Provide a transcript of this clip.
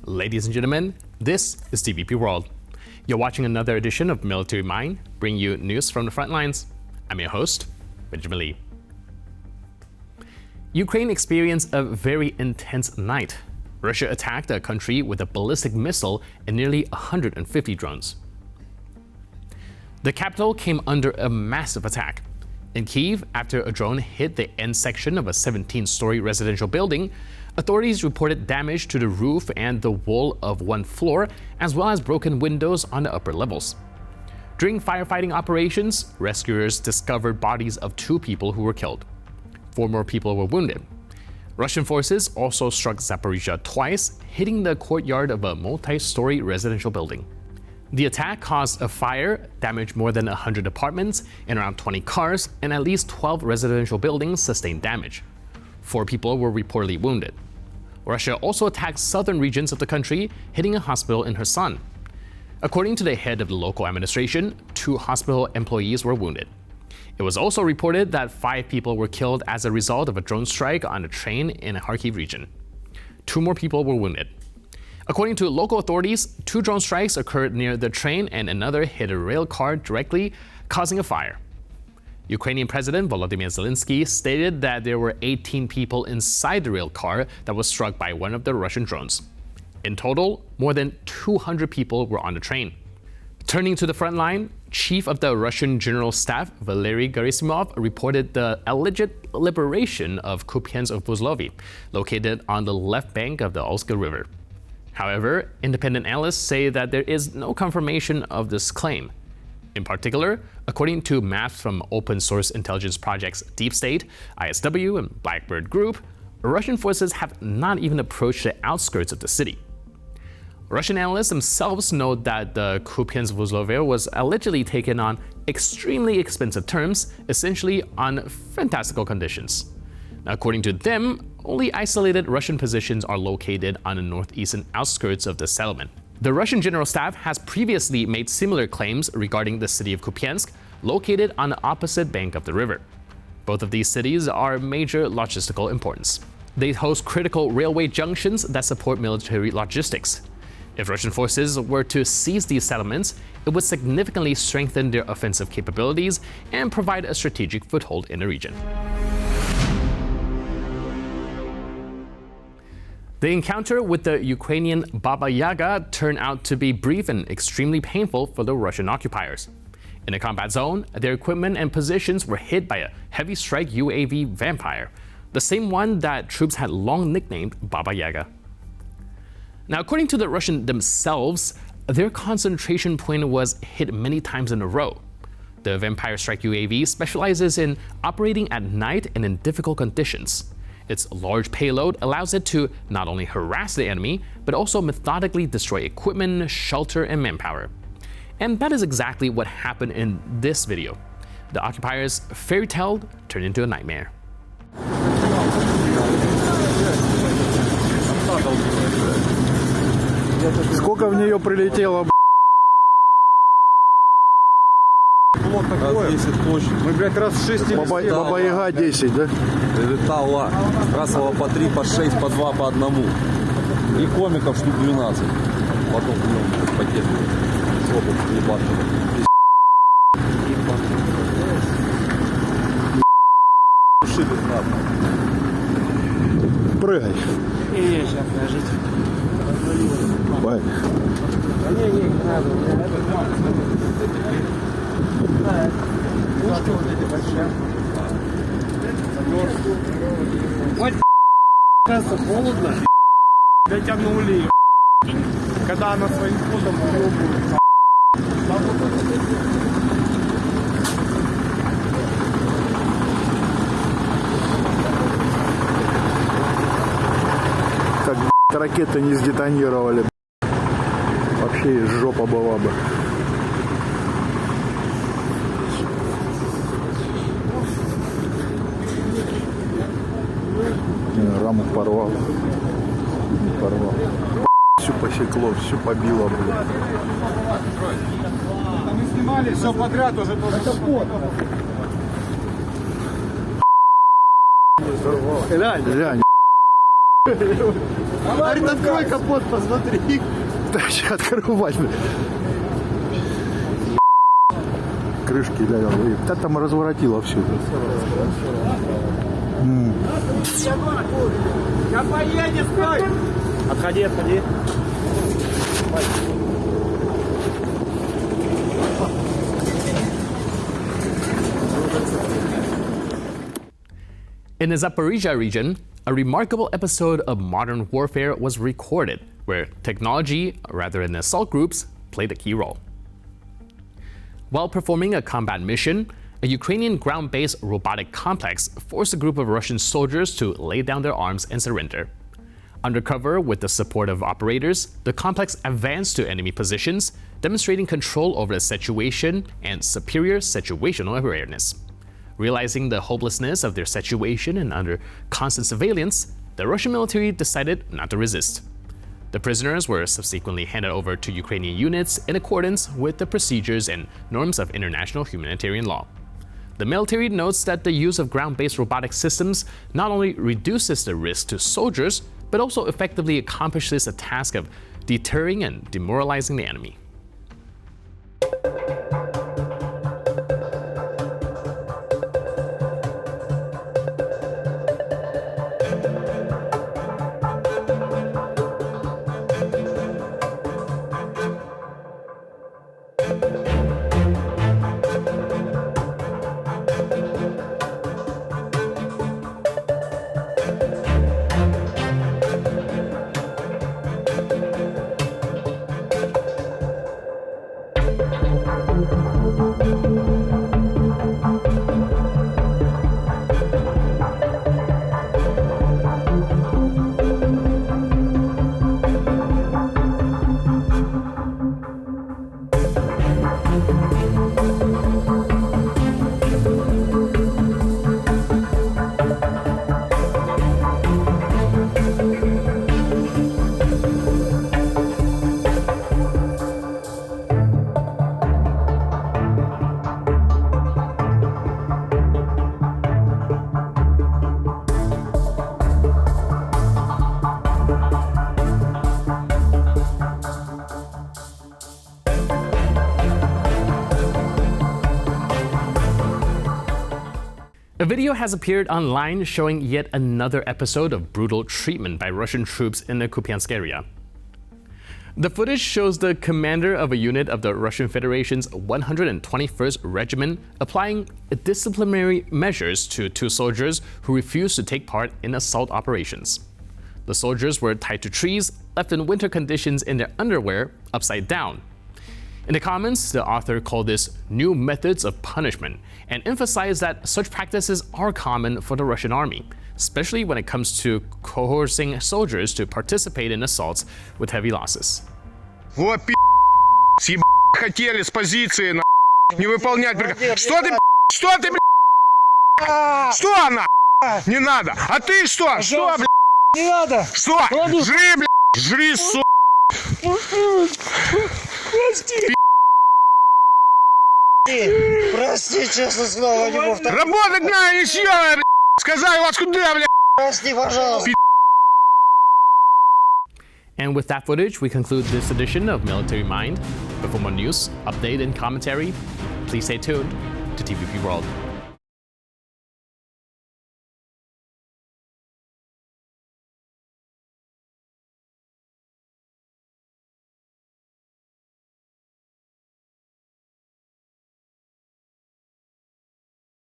Ladies and gentlemen, this is TVP World. You're watching another edition of Military Mind, bringing you news from the front lines. I'm your host, Regiment Lee. Ukraine experienced a very intense night. Russia attacked a country with a ballistic missile and nearly 150 drones. The capital came under a massive attack. In Kyiv, after a drone hit the end section of a 17-story residential building, authorities reported damage to the roof and the wall of one floor, as well as broken windows on the upper levels. During firefighting operations, rescuers discovered bodies of 2 people who were killed. 4 more people were wounded. Russian forces also struck Zaporizhzhia twice, hitting the courtyard of a multi-story residential building. The attack caused a fire, damaged more than 100 apartments and around 20 cars, and at least 12 residential buildings sustained damage. 4 people were reportedly wounded. Russia also attacked southern regions of the country, hitting a hospital in Kherson. According to the head of the local administration, 2 hospital employees were wounded. It was also reported that 5 people were killed as a result of a drone strike on a train in the Kharkiv region. 2 more people were wounded. According to local authorities, 2 drone strikes occurred near the train and another hit a rail car directly, causing a fire. Ukrainian President Volodymyr Zelensky stated that there were 18 people inside the rail car that was struck by one of the Russian drones. In total, more than 200 people were on the train. Turning to the front line, Chief of the Russian General Staff Valery Gerasimov reported the alleged liberation of Kupiansk, located on the left bank of the Olska River. However, independent analysts say that there is no confirmation of this claim. In particular, according to maps from open-source intelligence projects Deep State, ISW, and Blackbird Group, Russian forces have not even approached the outskirts of the city. Russian analysts themselves note that the Kupiansk was allegedly taken on extremely expensive terms, essentially on fantastical conditions. Now, according to them, only isolated Russian positions are located on the northeastern outskirts of the settlement. The Russian General Staff has previously made similar claims regarding the city of Kupiansk, located on the opposite bank of the river. Both of these cities are major logistical importance. They host critical railway junctions that support military logistics. If Russian forces were to seize these settlements, it would significantly strengthen their offensive capabilities and provide a strategic foothold in the region. The encounter with the Ukrainian Baba Yaga turned out to be brief and extremely painful for the Russian occupiers. In the combat zone, their equipment and positions were hit by a heavy strike UAV Vampire, the same one that troops had long nicknamed Baba Yaga. Now, according to the Russians themselves, their concentration point was hit many times in a row. The Vampire Strike UAV specializes in operating at night and in difficult conditions. Its large payload allows it to not only harass the enemy, but also methodically destroy equipment, shelter, and manpower. And that is exactly what happened in this video. The occupiers' fairy tale turned into a nightmare. Сколько в нее прилетело? Раз 10 точно. Мы, блядь, раз 6 Баба Яга 10, да? Летала. Красова по 3, по 6, по 2, по 1. И комиков штук 12. Потом пакет. Слопок ебашили. Ушибы знатно. Прыгай. Не, сейчас, подождите. Бай. Не надо. Пушки вот эти большие. Вот, кажется, холодно. Дотянули. Когда она своим ходом уебывает. Как ракеты не сдетонировали. Вообще жопа была бы. Раму порвал. Не порвал. Всю посекло, всю побило, блядь. Мы снимали все подряд уже. Это пот. Глянь. Говорит, открой капот, посмотри. Да, сейчас открывать. Крышки, да, там разворотило все. Я поедет, стой! Отходи, отходи. In the Zaporizhia region, a remarkable episode of modern warfare was recorded, where technology, rather than assault groups, played a key role. While performing a combat mission, a Ukrainian ground-based robotic complex forced a group of Russian soldiers to lay down their arms and surrender. Undercover, with the support of operators, the complex advanced to enemy positions, demonstrating control over the situation and superior situational awareness. Realizing the hopelessness of their situation and under constant surveillance, the Russian military decided not to resist. The prisoners were subsequently handed over to Ukrainian units in accordance with the procedures and norms of international humanitarian law. The military notes that the use of ground-based robotic systems not only reduces the risk to soldiers, but also effectively accomplishes a task of deterring and demoralizing the enemy. A video has appeared online showing yet another episode of brutal treatment by Russian troops in the Kupiansk area. The footage shows the commander of a unit of the Russian Federation's 121st Regiment applying disciplinary measures to two soldiers who refused to take part in assault operations. The soldiers were tied to trees, left in winter conditions in their underwear, upside down. In the comments, the author called this new methods of punishment and emphasized that such practices are common for the Russian army, especially when it comes to coercing soldiers to participate in assaults with heavy losses. Вот хотели с позиции не выполнять приказ. Что ты, Что она? Не надо. А ты что? Что, блядь? Не надо! Что? Жри, блядь! Жри, сука! Прости! Прости, честно слово, не повторю. Работать надо, не съела, блядь! Сказали вас куда, блядь! Прости, пожалуйста! And with that footage, we conclude this edition of Military Mind. But for more news, update, and commentary, please stay tuned to TVP World.